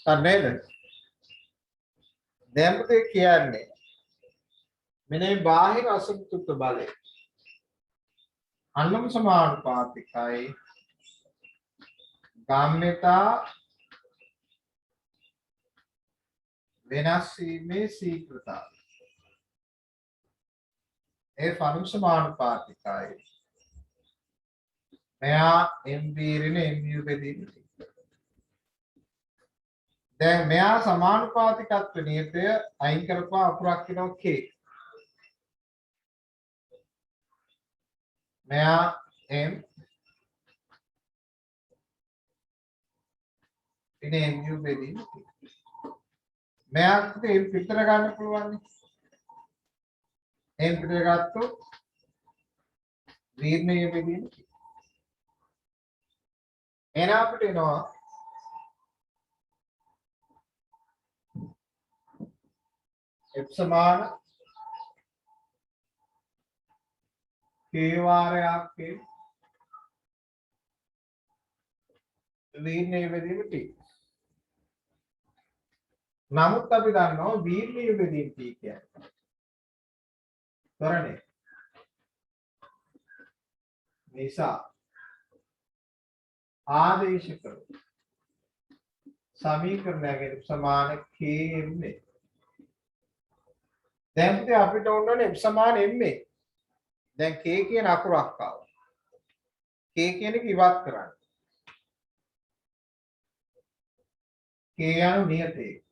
නේද? දැන් පුතේ කියන්නේ මෙන්න බාහිර අසතුට බලය අන්නම් සමානුපාතිකයි ගාම්‍යතා වෙනස් වීමේ ශීඝ්‍රතාවය. ඒ ෆනුම් සමානුපාතිකයි. මෙයා MV ඍණ MU බෙදීම. දැන් මෙයා සමානුපාතිකත්ව නියතය අයින් කරපුවා අකුරක් වෙනවා K. මෙයා M ඉතින් MU බෙදීම. මෙයාට M පිටර ගන්න පුළුවන් නේ. M පිටර ගත්තොත් වීර්ණීය බෙදීම. එන අපිට එනවා F සමාන K වාරයක් K වීර්ණීය බෙදීම T. නමුත් අපි දන්නවා වීර්ණීය බෙදීම T කියන්නේ. තරණේ. නිසා ආදේශ කරු සමීකරණයක සමාන KMA. දැන් අපිට ඕනනේ F සමාන MA. දැන් K කියන අකුරක් ආවා. K කියන එක ඉවත් කරන්න. K යනු නියතේ.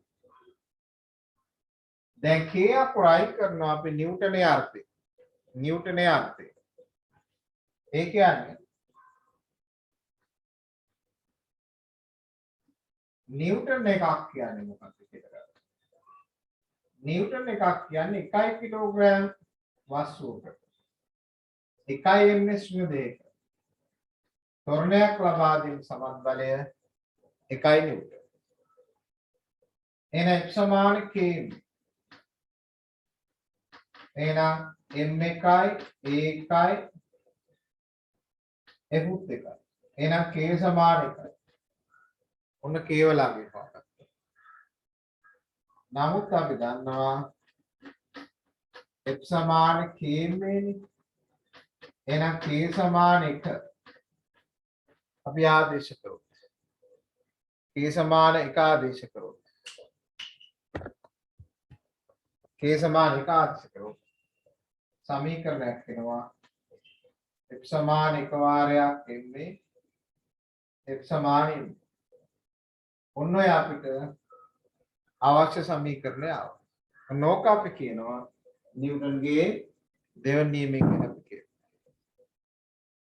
දැන් K අකුර අයින් කරනවා අපි නිව්ටනයේ අර්ථය. නිව්ටනයේ අර්ථය. ඒ කියන්නේ නිව්ටන් එකක් කියන්නේ මොකක්ද කියලා. නිව්ටන් එකක් කියන්නේ 1 කිලෝග්‍රෑම් වස්තුවකට 1 ms දෙක. ත්වරණයක් ලබා දීම සමත් බලය 1 නිව්ටන්. එන F සමාන K. එහෙනම් M1 A1 F1. එහෙනම් K සමාන 1. ඔන්න කේවලගේ පාඩක්. නමුත් අපි දන්නවා F සමාන K මේනේ. එහෙනම් K සමාන 1. අපි ආදේශ කරොත්. K සමාන 1 ආදේශ කරොත්. K සමාන 1 ආදේශ කරොත්. සමීකරණයක් වෙනවා F සමාන 1 වාරයක් MA F සමාන M. ඔන්න ඔය අපිට අවශ්‍ය සමීකරණය ආවා. නෝක අපි කියනවා නිව්ටන්ගේ දෙවන නියමයෙන් ගැන අපි කියනවා.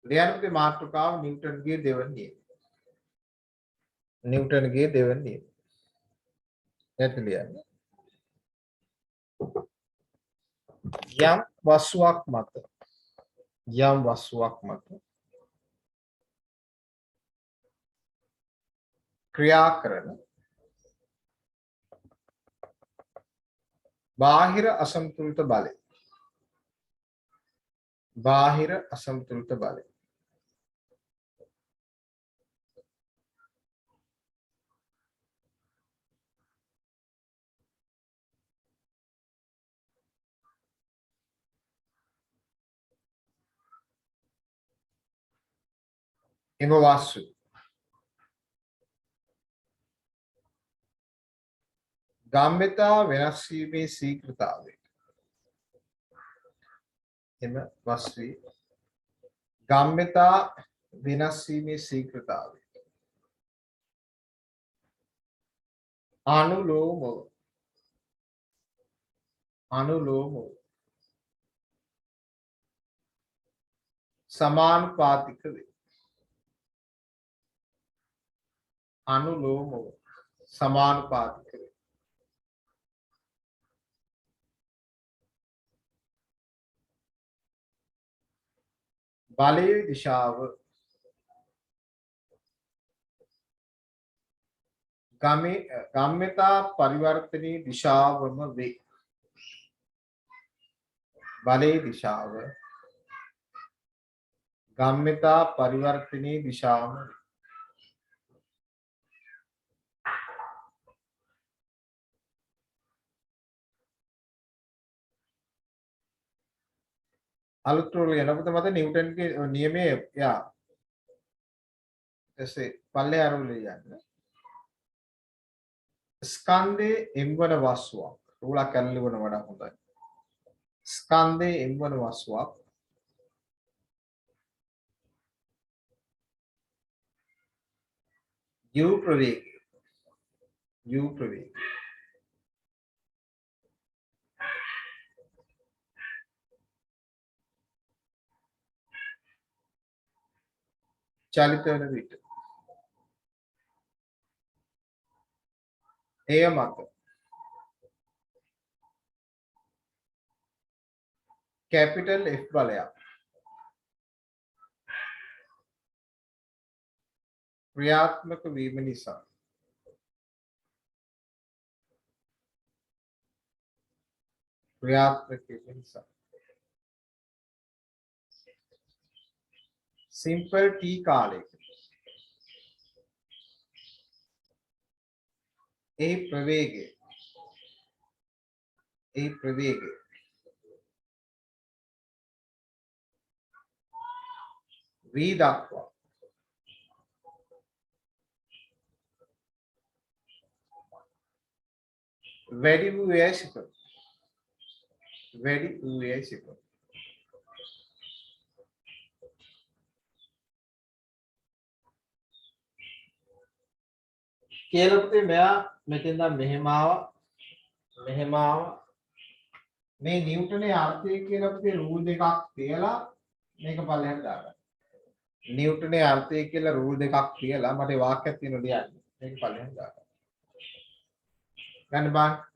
ලියන්නේ මාතෘකාව නිව්ටන්ගේ දෙවන නියම. නිව්ටන්ගේ දෙවන නියම. නැත්නම් ලියන්නේ. යම් වස්තුවක් මත ක්‍රියා කරන බාහිර අසමතුලිත බලය. බාහිර අසමතුලිත බලය. එම වස්තු ගම්‍යතා වෙනස් වීමේ ශීඝ්‍රතාවය. එම වස්තුවේ ගම්‍යතා වෙනස් වීමේ ශීඝ්‍රතාවය අනුලෝමව සමානුපාතික වේ. අනුලෝමව සමානුපාතික වේ. බලයේ දිශාව ගම්‍යතා පරිවර්තනයේ දිශාවම වේ. බලයේ දිශාව ගම්‍යතා පරිවර්තනයේ දිශාවම වේ. අලුත් රූල් එනකොට මත නිව්ටන්ගේ නියමයේ යා එසේ පල්ලේ අරුල් යන්න ස්කන්ධයේ එම්වන වස්තුවක් රූලක් කරලි වන වඩා හොඳයි ස්කන්ධයේ එම්වන වස්තුවක් යු ප්‍රවේගය චලිත වන විට එය මත කැපිටල් F බලයක් ක්‍රියාත්මක වීම නිසා සිම්පල් T කාලයක ඒ ප්‍රවේගය v දක්වා වැඩි වූයේ සිටු කියලා පුතේ මෙයා මෙතෙන් දැන් මෙහෙම ආවා මේ නිව්ටනේ අර්ථය කියලා පුතේ රූල් දෙකක් තියලා මේක පල්ලෙහාට දාගන්න. නිව්ටනේ අර්ථය කියලා රූල් දෙකක් තියලා මට වාක්‍යයක් තියෙනවා ලියන්න. මේක පල්ලෙහාට දාගන්න. ගන්න බං.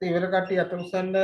ඉවර කට්ටිය අත උස්සන්න.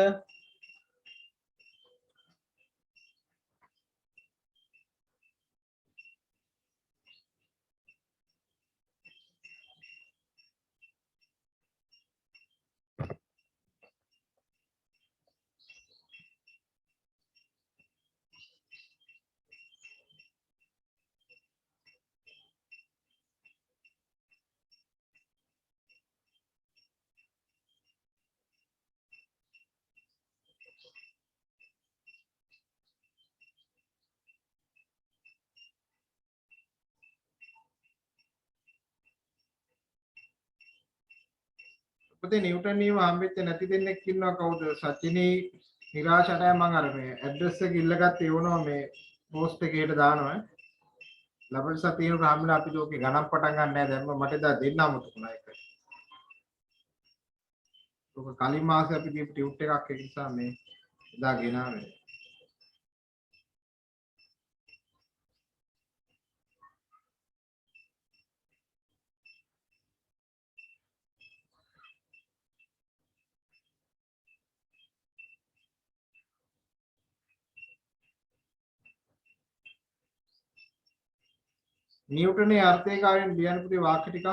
පුතේ නිව්ටන් නියම හම්බෙච්ච නැති දෙන්නෙක් ඉන්නවා කවුද? සචිනී නිරාශටයි මම අර මේ ඇඩ්‍රස් එක ඉල්ලගත්ත ඒවනවා මේ පෝස්ට් එකේට දානවා. ලබන සතියේ ගාමිණ අපි ලෝකේ ගණන් පටන් ගන්න නැහැ දැන්ම මට එදා දෙන්න අමුතුුණා එක. ඔක කලින් මාසේ අපි දීපු ටියුට් එකක් ඒ නිසා මේ එදා ගෙනාවේ. නිව්ටනේ අර්ථයකාවෙන් ලියන්න පුතේ වාක්‍ය ටික.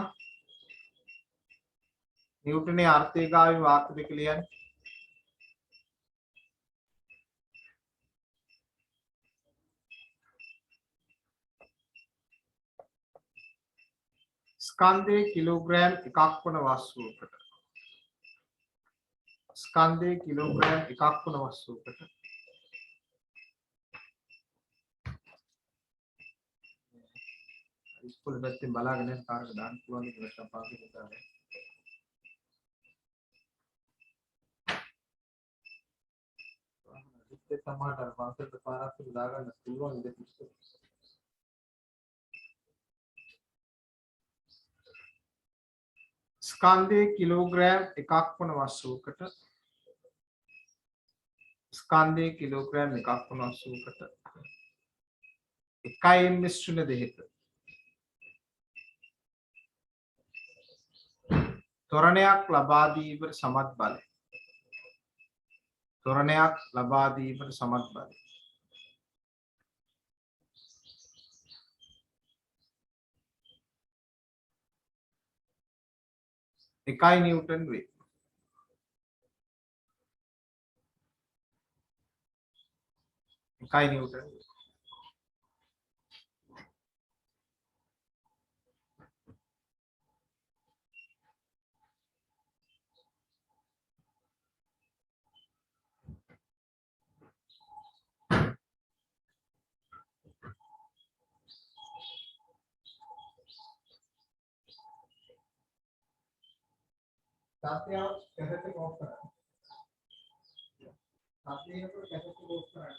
නිව්ටනේ අර්ථයකාවෙන් වාක්‍ය ටික ලියන්න. ස්කන්ධයේ කිලෝග්‍රෑම් එකක් වන වස්තුවකට. ස්කන්ධයේ කිලෝග්‍රෑම් එකක් වන වස්තුවකට. ඉස්කෝලේ පැත්තෙන් බලාගෙන යන කාර්ක දාන්න පුළුවන් කියලා පාසෙ හිතාගෙන. ඉතින් සමහරවල් පාසෙට පාරක් දාගන්න පුළුවන් ඉතින්. ස්කන්ධයේ කිලෝග්‍රෑම් එකක් වන වස්තුවකට. ස්කන්ධයේ කිලෝග්‍රෑම් එකක් වන වස්තුවකට 1/2 ත්වරණයක් ලබා දීමට සමත් බලය. ත්වරණයක් ලබා දීමට සමත් බලය. එකයි නිව්ටන් වේ. එකයි නිව්ටන් වේ. तात्या कैसे से ऑफ करा तात्या को कैसे से ऑफ करा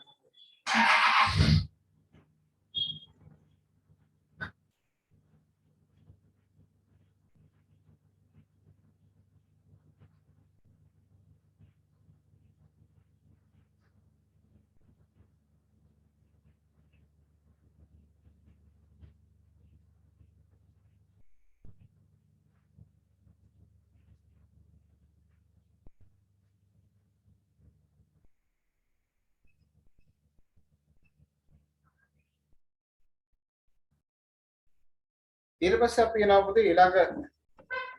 ඊට පස්සේ අපි යනවා පුතේ ඊළඟ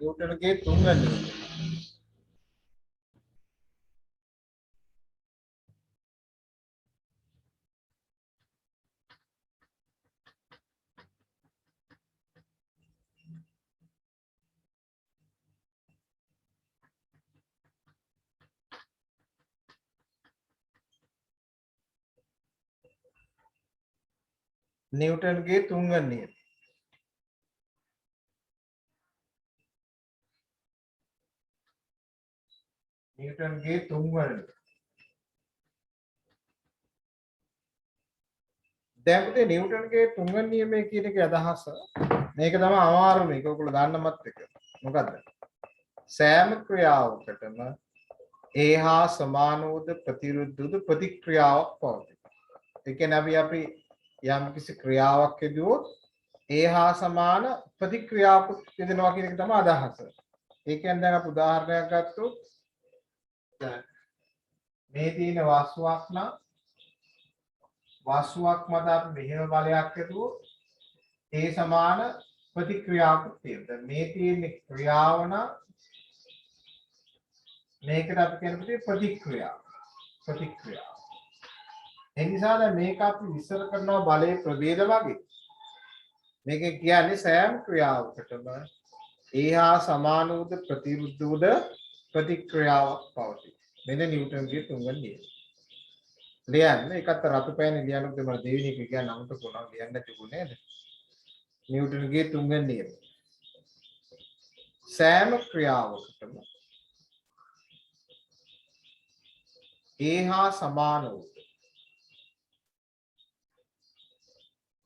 නිව්ටන්ගේ තුන්වෙනි නියමය. නිව්ටන්ගේ තුන්වෙනි නියමය. නිව්ටන්ගේ තුන්වෙනි. දැන් පුතේ නිව්ටන්ගේ තුන්වෙනි නියමය කියන එකේ අදහස මේක තමයි අමාරු මේක ඔයගොල්ලෝ දන්නමත් එක. මොකද්ද? සෑම ක්‍රියාවකටම ඒහා සමාන වූ ප්‍රතිවිරුද්ධ ප්‍රතික්‍රියාවක් පවතී. ඒ කියන්නේ අපි යම් කිසි ක්‍රියාවක් යෙදුවොත් ඒහා සමාන ප්‍රතික්‍රියාවක් යෙදෙනවා කියන එක තමයි අදහස. ඒ කියන්නේ දැන් අපි උදාහරණයක් ගත්තොත් මේ තියෙන වස්තුවක් නම් වස්තුවක් මත අපි මෙහෙම බලයක් යෙදුවොත් ඒ සමාන ප්‍රතික්‍රියාවක් තියෙනවා. මේ තියෙන ක්‍රියාව නම් මේකට අපි කියන්නේ ප්‍රතික්‍රියාව. ප්‍රතික්‍රියාව. ඒ නිසා දැන් මේක අපි විස්තර කරනවා බලයේ ප්‍රභේද වගේ. මේක කියන්නේ සෑම ක්‍රියාවකටම ඒහා සමාන වූ ප්‍රතිවිරුද්ධ වූ ප්‍රතික්‍රියාවක් පවතී. මෙන්න නිව්ටන්ගේ තුන්වෙනි නියමය. ලියන්න එකත් රතු පෑනේ ලියන්නත් මම දෙවෙනි එක කියන්න අමතක වුණා ලියන්න තිබුණේ නේද? නිව්ටන්ගේ තුන්වෙනි නියමය. සෑම ක්‍රියාවකටම ඒහා සමාන වූ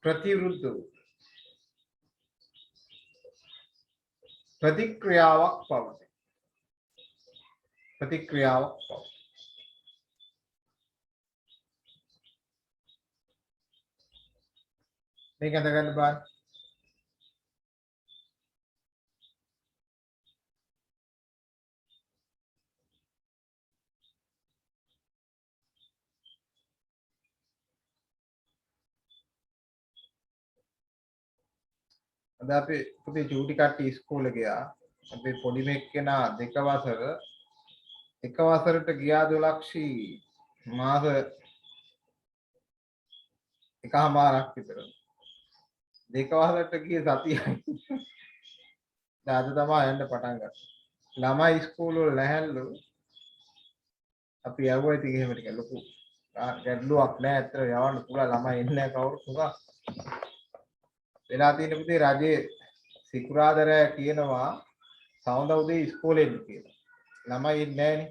ප්‍රතිවිරුද්ධ වූ ප්‍රතික්‍රියාවක් පවතී. ප්‍රතික්‍රියාවක් පවතී. මේක අඳගන්න බලන්න. අද අපි පුතේ චූටි කට්ටිය ඉස්කෝලේ ගියා. අපි පොඩි මේක කෙනා දෙක වසර එක වසරට ගියා 12 මාස එකමාරක් විතර. දෙක වසරට ගියේ සතියයි. දැන් අද තමයි යන්න පටන් ගත්තේ. ළමයි ඉස්කෝල වල නැහැලු. අපි යවුවා ඉතින් එහෙම ටික ලොකු ගැටලුවක් නෑ. ඇත්තට යවන්න පුළුවන් ළමයි එන්නේ නැහැ කවුරුත් උගා. වෙලා තියෙන පුතේ රජේ සිකුරාදා කියනවා සවඳ උදේ ඉස්කෝලේ එන්න කියලා. ළමයි ඉන්නේ නැහනේ.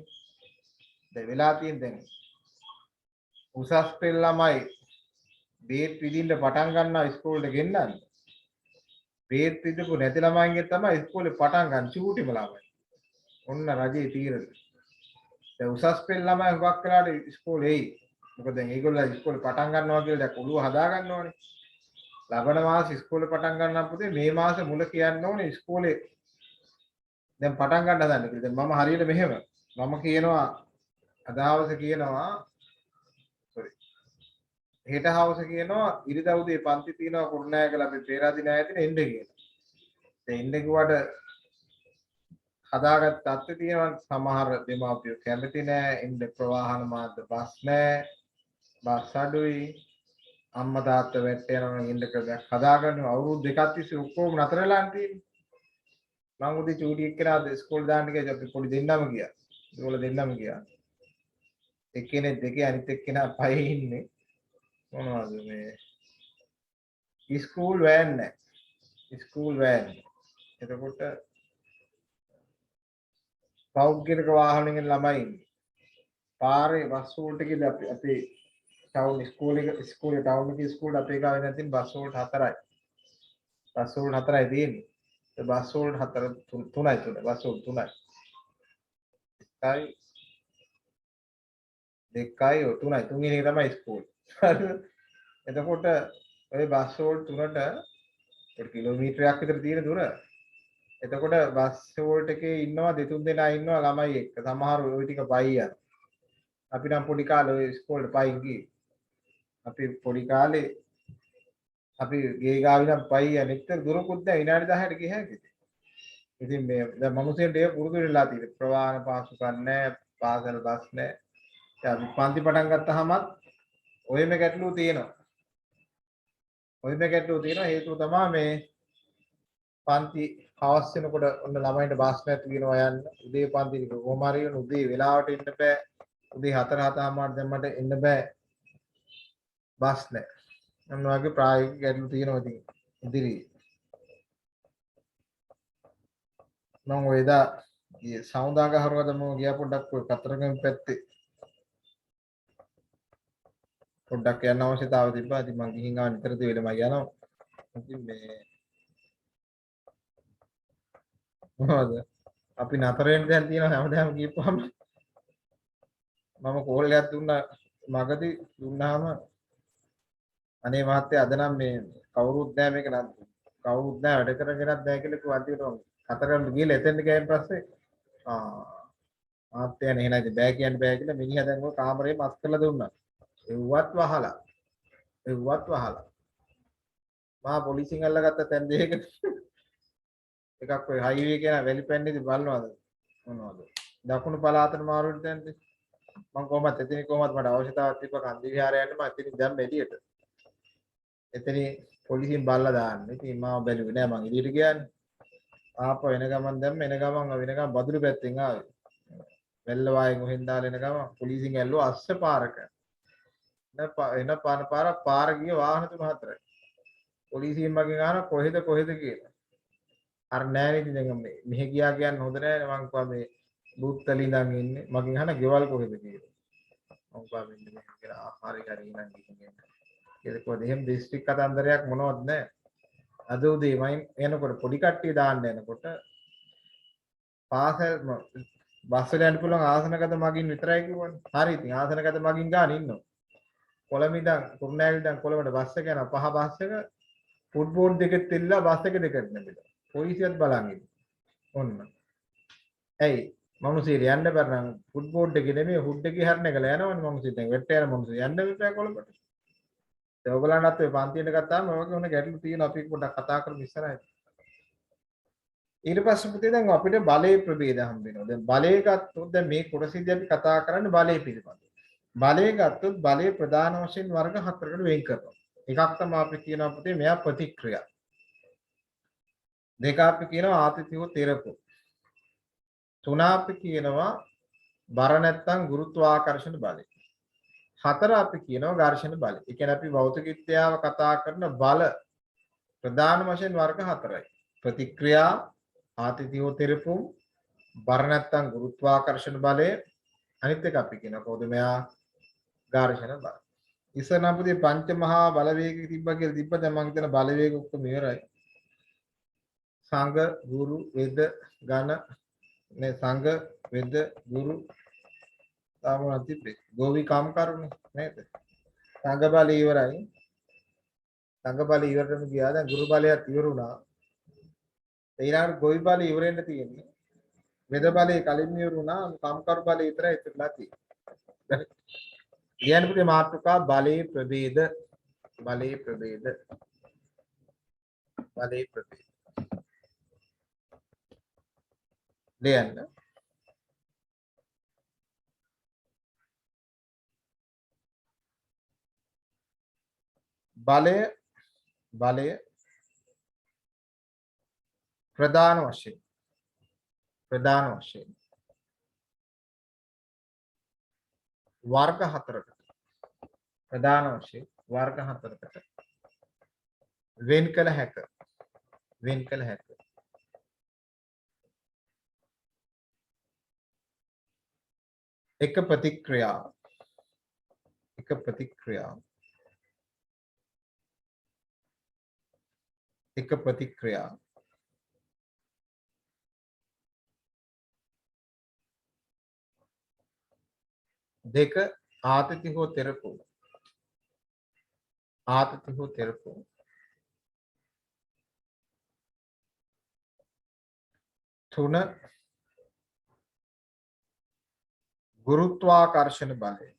දැන් වෙලා තියෙන දැන් උසස් පෙළ ළමයි බේත් විදින්න පටන් ගන්නවා ඉස්කෝලේට ගෙන්නන්න. බේත් විදපු නැති ළමයින්ගෙන් තමයි ඉස්කෝලේ පටන් ගන්න චූටිම ළමයි. ඔන්න රජේ තීරණ. දැන් උසස් පෙළ ළමයි හුඟක් වෙලාට ඉස්කෝලේ එයි. මොකද දැන් ඒගොල්ලෝ ඉස්කෝලේ පටන් ගන්නවා කියලා දැන් ඔළුව හදා ගන්න ඕනේ. ලබන මාස ඉස්කෝලේ පටන් ගන්නම් පුතේ මේ මාස මුල කියන්න ඕනේ ඉස්කෝලේ දැන් පටන් ගන්න හදන්න කියලා. දැන් මම හරියට මෙහෙම මම කියනවා අදහවස කියනවා sorry හෙට හවස කියනවා ඉරිදා උදේ පන්ති තියනවා කුරුණෑගල අපි පෙරාදින ආයතන එන්න කියලා. දැන් එන්න කිව්වට හදාගත්ත තත්ත්වය තියෙනවා සමහර දෙමාපියෝ කැමති නෑ එන්න ප්‍රවාහන මාර්ග බස් නෑ බස් අඩුයි අම්මා තාත්තා වැට්ට යනවා නම් ඉන්න කරලා හදාගන්න අවුරුදු දෙකක් තිස්සේ ඔක්කොම නතර වෙලා තියෙන්නේ. මම උදේ චූටි එක්කලා ඉස්කෝලේ දාන්න ගියා අපි පොඩි දෙන්නම ගියා. ඒගොල්ලෝ දෙන්නම ගියා. එක්කෙනෙක් දෙකේ අනිත් එක්කෙනා පහේ ඉන්නේ. මොනවද මේ ඉස්කෝල් වෑන් නැහැ. ඉස්කෝල් වෑන්. එතකොට පෞද්ගලික වාහනයෙන් ළමයි ඉන්නේ. පාරේ බස් වලට ගිහලා අපි ටවුන් ඉස්කෝලේ ටවුන් එකේ ඉස්කෝලේ අපේ ගාවේ නැතිනම් බස් වලට 4යි. බස් වලට 4යි තියෙන්නේ. ඒ බස් වලට 4 3යි බස් වලට 3යි. 2යි 3යි තුන්වෙනි එක තමයි ඉස්කෝලේ. එතකොට ඔය බස් වලට 3ට කිලෝමීටරයක් විතර තියෙන දුර. එතකොට බස් වලට එකේ ඉන්නවා දෙතුන් දෙනා ඉන්නවා ළමයි එක්ක. සමහර ওই ටික පයි යන. අපි නම් පොඩි කාලේ ඔය ඉස්කෝලේට පයින් ගියේ. අපි පොඩි කාලේ අපි ගේ ගාවින් නම් පයි යන. එච්චර දුරකුත් නැහැ විනාඩි 10කට ගිය හැකියි. ඉතින් මේ දැන් මිනිස්සුන්ට ඒක පුරුදු වෙලා තියෙන්නේ. ප්‍රවාහන පාසුකම් නැහැ, පාසල් බස් නැහැ. දැන් අපි පන්ති පටන් ගත්තාමත් ඔයම ගැටලුව තියෙනවා. ඔයම ගැටලුව තියෙනවා හේතුව තමයි මේ පන්ති හවස් වෙනකොට ඔන්න ළමයින්ට බස් නැති වෙනවා යන්න. උදේ පන්ති කොහොම හරි වෙන උදේ වෙලාවට එන්න බෑ. උදේ 4:00 දැන් මට එන්න බෑ. බස් නැහැ. නම් වගේ ප්‍රායෝගික ගැටලු තියෙනවා ඉතින් ඉදිරියේ. මම ඔය එදා සෞන්දාගහරුවද මම ගියා පොඩ්ඩක් ඔය කතරගම පැත්තේ පොඩ්ඩක් යන්න අවශ්‍යතාවය තිබ්බා. ඉතින් මම ගිහින් ආව නිතර දෙවෙලම යනවා. ඉතින් මේ මොනවද අපි නතර වෙන්න දැන් තියෙනවා හැමදාම කියපුවාම මම කෝල් එකක් දුන්නා මගදී දුන්නාම අනේ මහත්තයා අද නම් මේ කවුරුත් නැහැ මේක නම් කවුරුත් නැහැ වැඩ කරගෙනත් නැහැ කියලා කිව්වා. අන්තිමට කතරගම ගිහලා එතෙන්ට ගියන් පස්සේ මහත්තයා නේ නේද බෑ කියන්න බෑ කියලා මිනිහා දැන් ඔය කාමරේ මස් කරලා දුන්නා. එව්වත් වහලා මා පොලිසියෙන් අල්ලගත්ත තැන් දෙකක එකක් ඔය හයිවේ කියන වැලිපැන්නේදී බලනවාද මොනවද දකුණු පළාතට මාරු වෙන තැනද මම කොහමද එතන කොහමද මට අවශ්‍යතාවයක් තිබ්බ කන්දි විහාරය යන්න මම එතනින් දැම්ම එළියට එතන පොලිසියෙන් බල්ලා දාන්න. ඉතින් මම බැලුවේ නෑ මං එළියට ගියානේ. ආපහු එන ගමන් දැම්ම එන ගමන් බදුරු පැත්තෙන් ආවේ. වෙල්ලවායෙන් උහෙන් දාලා එන ගමන් පොලිසියෙන් ඇල්ලුවා අස්ස පාරක. එන පාර ගිය වාහන 3-4යි. පොලිසියෙන් මගෙන් අහන කොහෙද කියලා. අර නෑ නේද දැන් මෙහෙ ගියා කියන්න හොඳ නෑ මං කිව්වා මේ බුත්තලි ඉඳන් ඉන්නේ. මගෙන් අහන ගෙවල් කොහෙද කියලා. ඔබ වෙන්නේ කියලා ආහාරය හරි නම් කියන්නේ. ඒක කොහොමද එහෙම දිස්ත්‍රික් කතන්දරයක් මොනවද නැහැ. අද උදේ මම එනකොට පොඩි කට්ටිය දාන්න යනකොට පාසල් බස් වල යන්න පුළුවන් ආසනගත මගින් විතරයි කිව්වනේ. හරි ඉතින් ආසනගත මගින් ගන්න ඉන්නවා. කොළඹ ඉඳන් කුරුණෑගල ඉඳන් කොළඹට බස් එක යනවා. පහ බස් එක ෆුට්බෝල් දෙකෙත් තියලා බස් එක දෙකට නෙමෙයි. පොලිසියත් බලන් ඉන්නේ. ඔන්න. ඇයි මනුස්සයෙක් යන්න බැර නම් ෆුට්බෝල් එකේ නෙමෙයි හුඩ් එකේ හරන එකලා යනවනේ මනුස්සයෙක්. දැන් වෙට්ට යන මනුස්සය යන්න බෑ කොළඹට. ඒ ඔයගලන්ටත් ඔය පන්තියට ගත්තාම ඔයගොල්ලෝ මොන ගැටලු තියෙනවා අපි පොඩ්ඩක් කතා කරමු ඉස්සරහට. ඊට පස්සේ පුතේ දැන් අපිට බලයේ ප්‍රභේද හම්බ වෙනවා. දැන් බලය ගත්තොත් දැන් මේ කොටසෙදී අපි කතා කරන්නේ බලය පිළිබඳව. බලය ගත්තොත් බලය ප්‍රධාන වශයෙන් වර්ග හතරකට වෙන් කරනවා. එකක් තමයි අපි කියනවා පුතේ මෙයා ප්‍රතික්‍රියා. දෙක අපි කියනවා ආතිතිය තෙරපු. තුන අපි කියනවා බර නැත්තම් ගුරුත්වාකර්ෂණ බලය. හතර අපි කියනවා ඝර්ෂණ බලය. ඒ කියන්නේ අපි භෞතික විද්‍යාව කතා කරන බල ප්‍රධාන වශයෙන් වර්ග හතරයි. ප්‍රතික්‍රියා, ආතිතිය තෙරපු, බර නැත්තම් ගුරුත්වාකර්ෂණ බලය, අනිත් එක අපි කියනවා කොහොමද මෙයා ඝර්ෂණ බලය. ඉස්සරහම පුතේ පංච මහා බලවේග තිබ්බා කියලා තිබ්බ දැන් මම හිතන බලවේග ඔක්කොම ඉවරයි. සංඝ, ගුරු, වේද, ගණ නේ සංඝ, වේද, ගුරු තාම තිබ්බේ. ගෝවි කාමකරුනේ නේද? සංඝ බලය ඉවරයි. සංඝ බලය ඉවරටම ගියා. දැන් ගුරු බලයත් ඉවරුණා. ඊළඟට ගෝවි බලය ඉවරෙන්න තියෙන්නේ. වේද බලය කලින් ඉවරුණා. කාමකරු බලය විතරයි ඉතුරුලා තියෙන්නේ. ලියන්න පුතේ මාතෘකා බලයේ ප්‍රභේද බලයේ ප්‍රභේද බලයේ ප්‍රභේද ලියන්න බලය බලය ප්‍රධාන වශයෙන් වර්ග හතරකට ප්‍රධාන වශයෙන් වර්ග හතරකට වෙන් කළ හැක එක ප්‍රතික්‍රියා දෙක ආතති හෝ තෙරපු තුන ගුරුත්වාකර්ෂණ බලය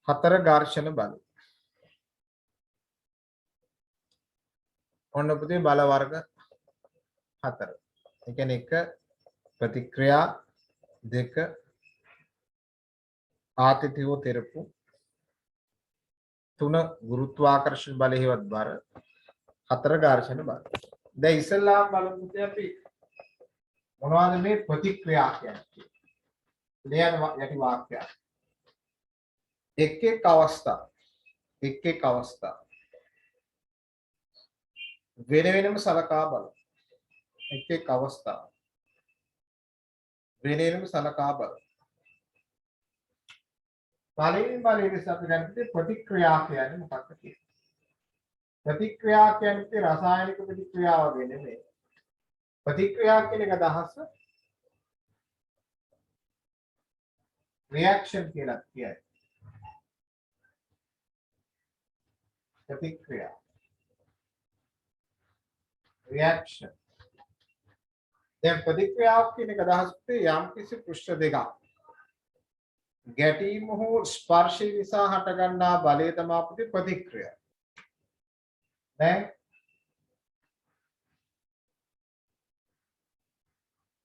හතර ඝර්ෂණ බලය ඔන්න පුතේ බල වර්ග හතර. ඒ කියන්නේ එක ප්‍රතික්‍රියා දෙක ආතිතිය තෙරපු තුන ගුරුත්වාකර්ෂණ බලයවත් බර හතර ඝර්ෂණ බල. දැන් ඉස්සෙල්ලාම බලමු පුතේ අපි මොනවද මේ ප්‍රතික්‍රියා කියන්නේ? ලියන යටි වාක්‍යයක්. එක් එක් අවස්ථා වෙන වෙනම සලකා බලමු. එක් එක් අවස්ථා වෙන වෙනම සලකා බලමු. පළවෙනි බලයේ අපි ගන්නේ ප්‍රතික්‍රියා කියන්නේ මොකක්ද කියලා. ප්‍රතික්‍රියා කියන්නේ රසායනික ප්‍රතික්‍රියාව වගේ නෙමෙයි. ප්‍රතික්‍රියා කියන එක අදහස රියැක්ෂන් කියලා කියයි. ප්‍රතික්‍රියා රියැක්ෂන්. දැන් ප්‍රතික්‍රියාවක් කියන එක අදහස් යම් කිසි පෘෂ්ඨ දෙකක් ගැටීම හෝ ස්පර්ශය නිසා හටගන්නා බලය තමයි අපේ ප්‍රතික්‍රියාව. දැන්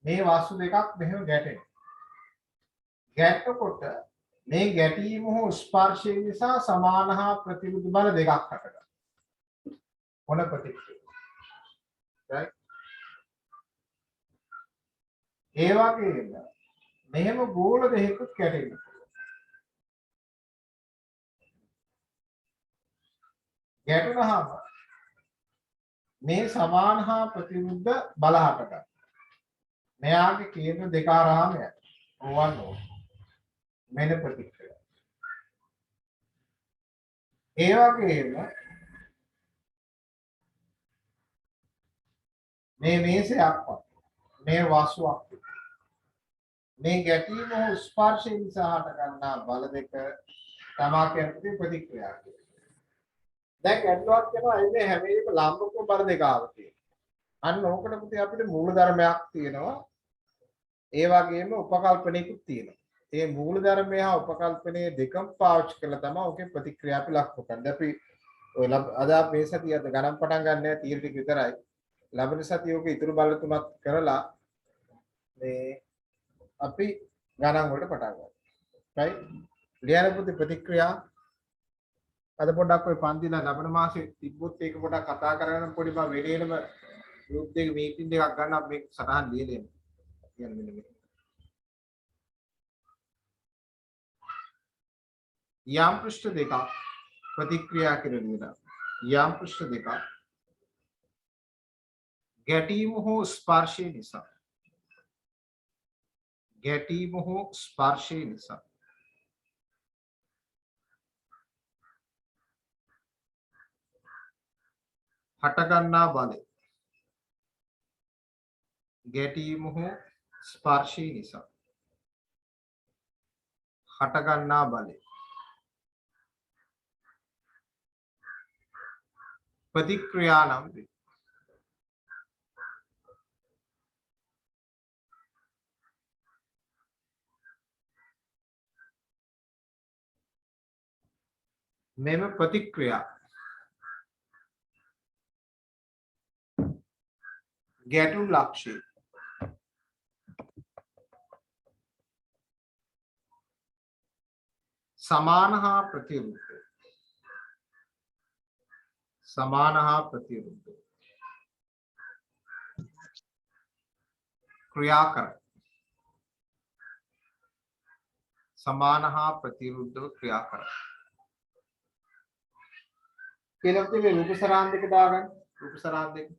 මේ වස්තු දෙකක් මෙහෙම ගැටෙනවා. ගැටෙනකොට මේ ගැටීම හෝ ස්පර්ශය නිසා සමාන හා ප්‍රතිවිරුද්ධ බල දෙකක් හටගන්නවා. මොන ප්‍රතික්‍රියාව? right? ඒ වගේම මෙහෙම ගෝල දෙකකුත් ගැටෙනවා. ගැටුනහම මේ සමාන හා ප්‍රතිවිරුද්ධ බල හටගන්නවා. මෙයාගේ කේන්ද්‍ර දෙක ආරාම යන ඕවන් ඕන මෙන්න ප්‍රතික්‍රියා. ඒ වගේම මේ මේසයක්වත් මේ වස්තුවක් මේ ගැටීම හෝ ස්පර්ශය නිසා හට ගන්නා බල දෙක තමා කියන්නේ ප්‍රතික්‍රියා කියලා. දැන් ගැටලුවක් වෙනවා මේ හැම වෙලේම ලම්බකෝ බල දෙක ආවතියි. අන්න ඕකට පුතේ අපිට මූල ධර්මයක් තියෙනවා. ඒ වගේම උපකල්පනයකුත් තියෙනවා. මේ මූල ධර්මය හා උපකල්පනයේ දෙකම පාවිච්චි කරලා තමයි ඔකේ ප්‍රතික්‍රියා අපි ලක්ව කරන්නේ. අපි ඔය අද මේ සතිය ගණන් පටන් ගන්න නැහැ තීර ටික විතරයි. ලබන සතිය ඔක ඉතුරු බල තුනක් කරලා මේ අපි ගණන් වලට පටන් ගන්නවා. right? ලියන ප්‍රතික්‍රියා අද පොඩ්ඩක් ඔය පන්තිලා ලබන මාසේ තිබ්බොත් ඒක පොඩ්ඩක් කතා කරගෙන පොඩි බා වෙලේනම ගෲප් එකේ මීටින් එකක් ගන්න අපි මේක සටහන් ලියලා එන්න. කියන්නේ මෙන්න මේ. යම් පෘෂ්ඨ දෙකක් ප්‍රතික්‍රියා කරන විට යම් පෘෂ්ඨ දෙකක් ගැටීම හෝ ස්පර්ශය නිසා ගැටීම හෝ ස්පර්ශය නිසා හටගන්නා බලය ගැටීම හෝ ස්පර්ශය නිසා හටගන්නා බලය ප්‍රතික්‍රියා නම් වේ. මෙම ප්‍රතික්‍රියා ගැටුම් ලක්ෂය සමාන හා ප්‍රතිවිරුද්ධ ක්‍රියා කරයි. සමාන හා ප්‍රතිවිරුද්ධව ක්‍රියා කරයි. කියලා මේ රූප සරාන් දෙක දාගන්න. රූප සරාන් දෙක